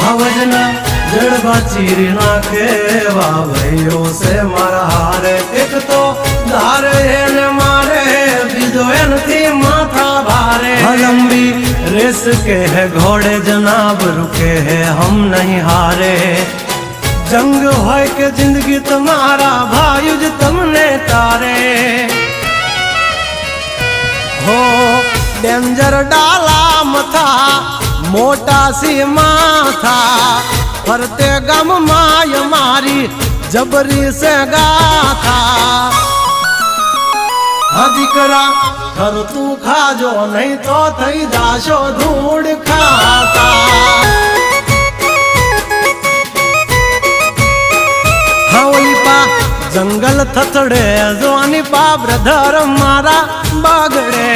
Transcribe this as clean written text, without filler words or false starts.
आवजना जड़बा चीरी नाखे भाइयों से मारा हारे एक तो धारे ने मारे बीजो एनथी माथा भारे लंबी रेस के है घोड़े जनाब रुके है हम नहीं हारे जंग होय के जिंदगी तुम्हारा भायुज तुमने तारे हो डेंजर डाला मथा मोटा सी माथा फरते गम माय मारी जबरी से गाथा दीकरा घर तू खाजो नहीं तो थई जाशो धूड़ खाता हावली पा जंगल थथड़े जोनी पा ब्रदर मारा बागड़े